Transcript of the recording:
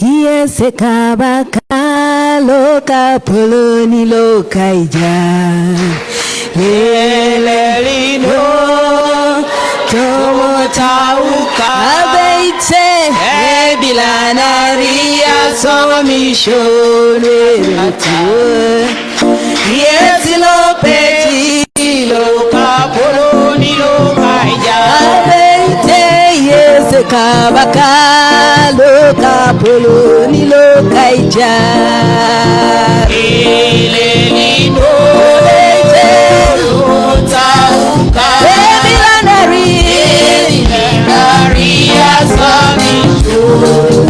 Yes, kabaka loka poloni loka ija. Lelelino tomo tauka abeite ebilanaria somishone retue. Yes, lo peti loka poloni loka ija. Abeite yes kabaka loka poloni loka ija. Lelelino Ebilanaria somishone